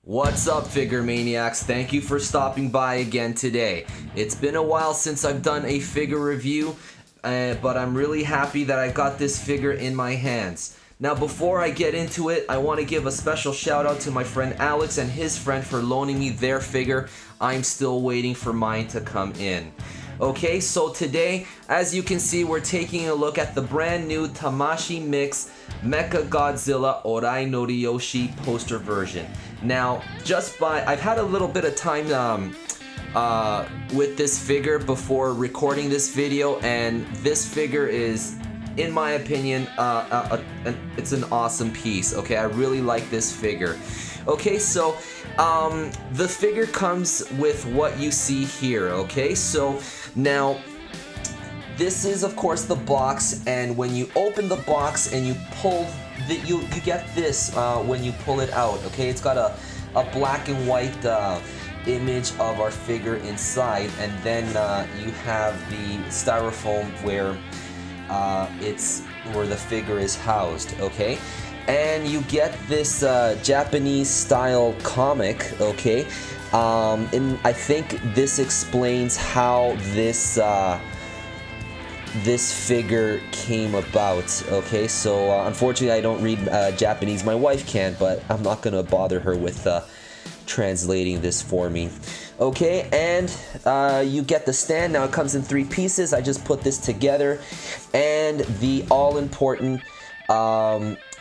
What's up, figure maniacs? Thank you for stopping by again today. It's been a while since I've done a figure review, but I'm really happy that I got this figure in my hands. Now, before I get into it, I want to give a special shout out to my friend Alex and his friend for loaning me their figure. I'm still waiting for mine to come in. Okay, so today, as you can see, we're taking a look at the brand new Tamashii Mix Mechagodzilla Orai no Ryoshi poster version. Now, I've had a little bit of time with this figure before recording this video, and this figure is, in my opinion, it's an awesome piece. Okay, I really like this figure. Okay, so the figure comes with what you see here. Okay, so now this is of course the box, and when you open the box and you pull you get this when you pull it out. Okay, it's got a black and white image of our figure inside, and then you have the styrofoam where where the figure is housed. Okay, and you get this Japanese style comic. Okay, and I think this explains how this figure came about. Okay, so unfortunately I don't read Japanese. My wife can, but I'm not gonna bother her with translating this for me. Okay, and you get the stand. Now it comes in 3 pieces. I just put this together, and the all-important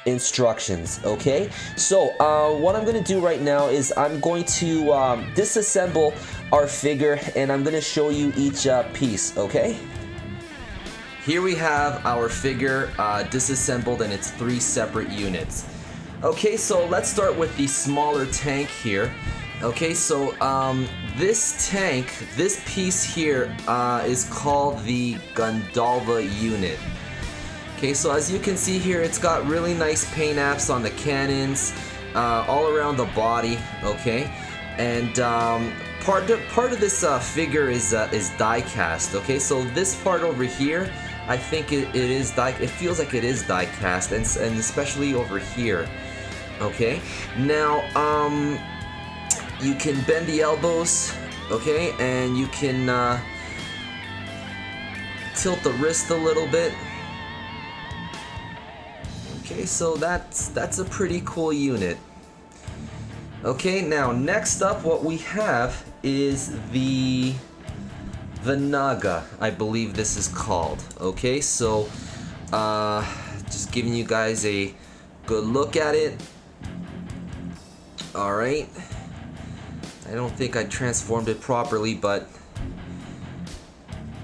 instructions. Okay, so what I'm gonna do right now is I'm going to disassemble our figure, and I'm gonna show you each piece. Okay, here we have our figure disassembled in its 3 separate units. Okay, so let's start with the smaller tank here. Okay, so this tank, this piece here is called the Gondola unit. Okay, so as you can see here, it's got really nice paint apps on the cannons, all around the body. Okay, and part of this figure is die cast. Okay, so this part over here, I think it feels like it is die cast, and especially over here. Okay, now you can bend the elbows. Okay, and you can tilt the wrist a little bit. Okay, so that's a pretty cool unit. Okay, now next up what we have is the Naga, I believe this is called. Okay, so just giving you guys a good look at it. Alright, I don't think I transformed it properly, but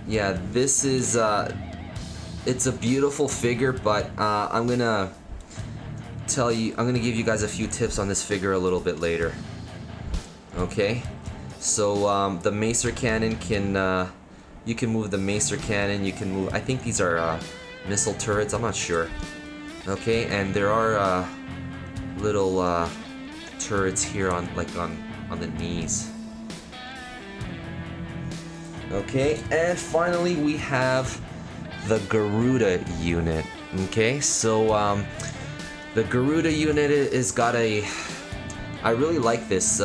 yeah, this is it's a beautiful figure, but I'm gonna give you guys a few tips on this figure a little bit later. Okay, so the macer cannon you can move the macer cannon. You can move, I think these are missile turrets, I'm not sure. Okay, and there are little turrets here on the knees. Okay, and finally we have the Garuda unit. Okay, so the Garuda unit is got I really like this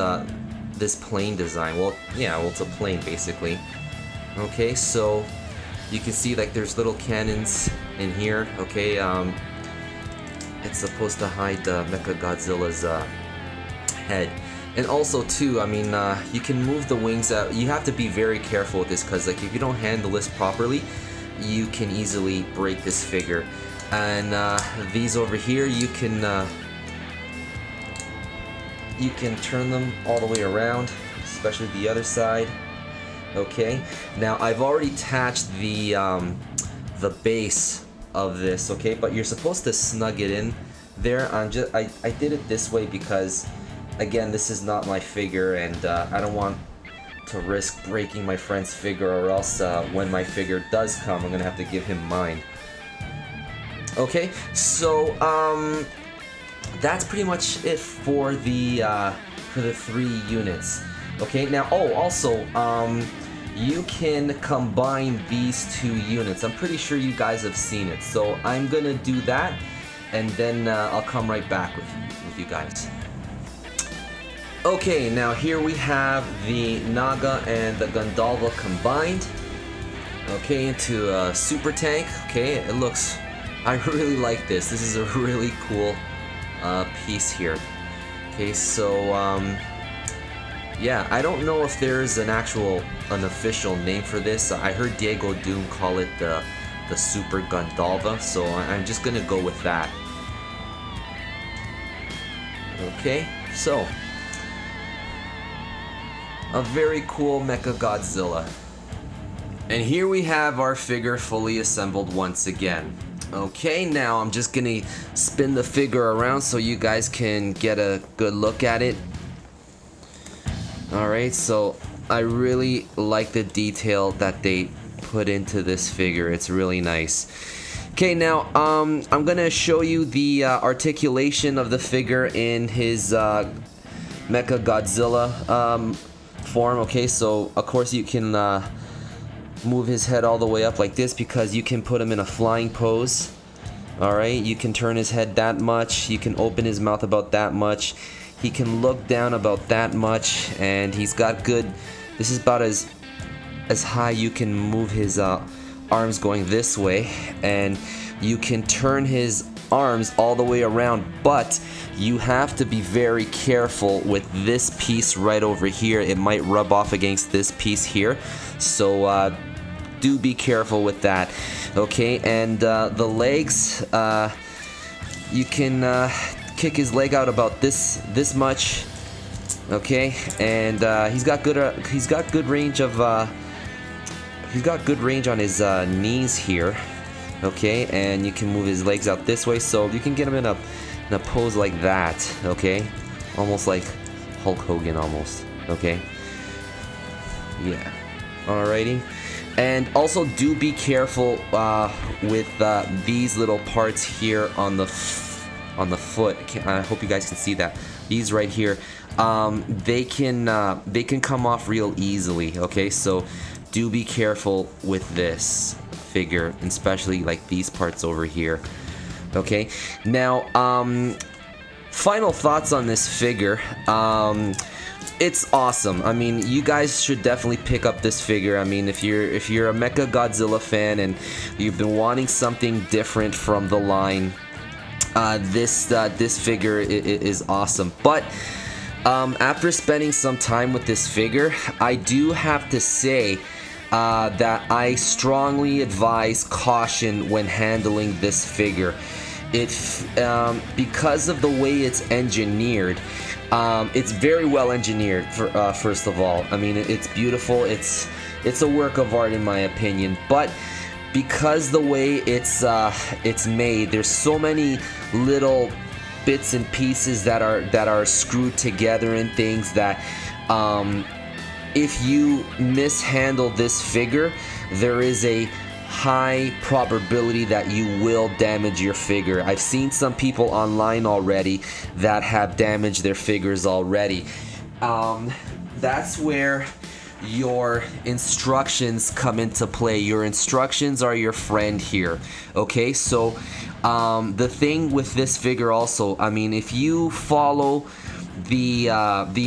this plane design. Well, yeah, well, it's a plane basically. Okay, so you can see like there's little cannons in here. Okay, it's supposed to hide Mechagodzilla's head. And also too, I mean, you can move the wings out. You have to be very careful with this, because like if you don't handle this properly, you can easily break this figure. And these over here, you can turn them all the way around. Just especially the other side. Okay, now I've already attached the base of this, okay, but you're supposed to snug it in there. I did it this way because, again, this is not my figure, and I don't want to risk breaking my friend's figure, or else when my figure does come, I'm gonna have to give him mine. Okay, so that's pretty much it for the 3 units. Okay, now, oh, also, you can combine these 2 units. I'm pretty sure you guys have seen it, so I'm gonna do that, and then I'll come right back with you guys. Okay, now here we have the Naga and the Gandalva combined, okay, into a super tank. Okay, it looks, I really like this. This is a really cool piece here. Okay, so yeah, I don't know if there's an official name for this. I heard Diego Doom call it the Super Gandalva, so I'm just gonna go with that. Okay, so a very cool Mechagodzilla. And here we have our figure fully assembled once again. Okay, now I'm just gonna spin the figure around so you guys can get a good look at it. Alright, so I really like the detail that they put into this figure. It's really nice. Okay, now I'm gonna show you the articulation of the figure in his Mechagodzilla form. Okay, so of course you can move his head all the way up like this because you can put him in a flying pose. Alright, you can turn his head that much, you can open his mouth about that much, he can look down about that much, and he's got good, this is about as high you can move his arms going this way, and you can turn his arms all the way around, but you have to be very careful with this piece right over here. It might rub off against this piece here, so do be careful with that. Okay, and the legs, you can kick his leg out about this much. Okay, and he's got good range of he's got good range on his knees here. Okay, and you can move his legs out this way, so you can get him in a pose like that. Okay, almost like Hulk Hogan, almost. Okay, yeah. Alrighty, and also do be careful with these little parts here on the foot. I hope you guys can see that. These right here, they can come off real easily. Okay, so do be careful with this figure, especially like these parts over here. Okay, now final thoughts on this figure. It's awesome. I mean, you guys should definitely pick up this figure. I mean, if you're a Mechagodzilla fan and you've been wanting something different from the line, this figure is awesome. But after spending some time with this figure, I do have to say that I strongly advise caution when handling this figure. Because of the way it's engineered, it's very well engineered. First of all, I mean, it's beautiful. It's a work of art in my opinion. But because the way it's made, there's so many little bits and pieces that are screwed together and things that if you mishandle this figure, there is a high probability that you will damage your figure. I've seen some people online already that have damaged their figures already. That's where your instructions come into play. Your instructions are your friend here. Okay, so the thing with this figure also, I mean, if you follow the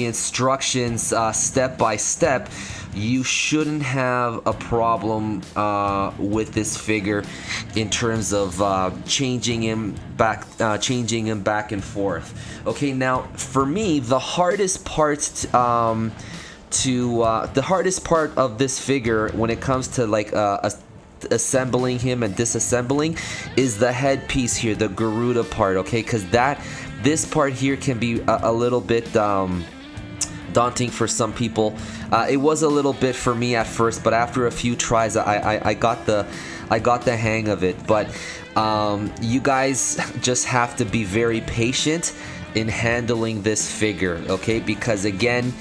instructions step by step, you shouldn't have a problem with this figure in terms of changing him back and forth. Okay, now for me, the hardest part the hardest part of this figure when it comes to like assembling him and disassembling is the headpiece here, the Garuda part. Okay, because this part here can be a little bit daunting for some people. It was a little bit for me at first, but after a few tries, I got the hang of it. But you guys just have to be very patient in handling this figure, okay? Because again,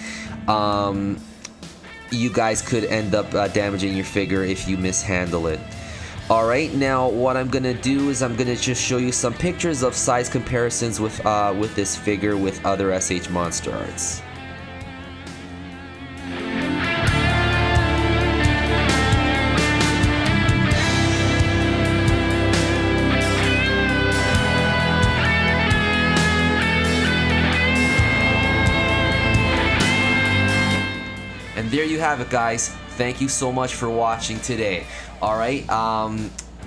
you guys could end up damaging your figure if you mishandle it. Alright, now what I'm gonna do is I'm gonna just show you some pictures of size comparisons with this figure with other S.H.Monsterarts. And there you have it, guys. Thank you so much for watching today. Alright,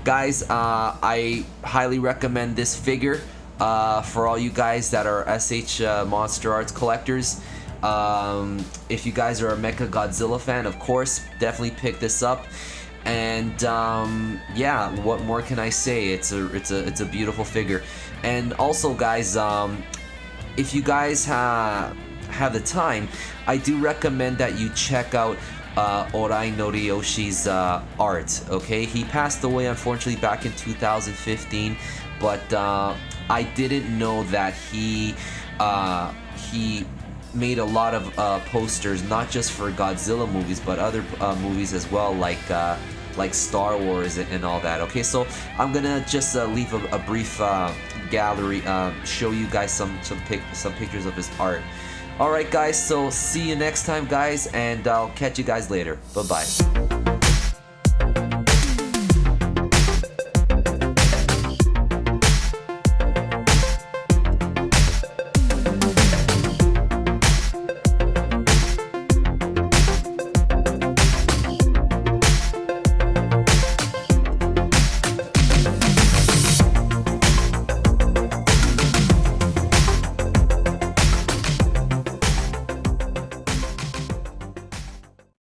guys, I highly recommend this figure for all you guys that are S.H.Monsterarts collectors. If you guys are a Mechagodzilla fan, of course, definitely pick this up. And yeah, what more can I say? It's a beautiful figure. And also, guys, if you guys have the time, I do recommend that you check out Orai Noriyoshi's art. Okay, he passed away unfortunately back in 2015, but I didn't know that he made a lot of posters, not just for Godzilla movies, but other movies as well, like Star Wars and all that. Okay, so I'm gonna just leave a brief gallery, show you guys some pictures of his art. Alright guys, so see you next time guys, and I'll catch you guys later. Bye bye.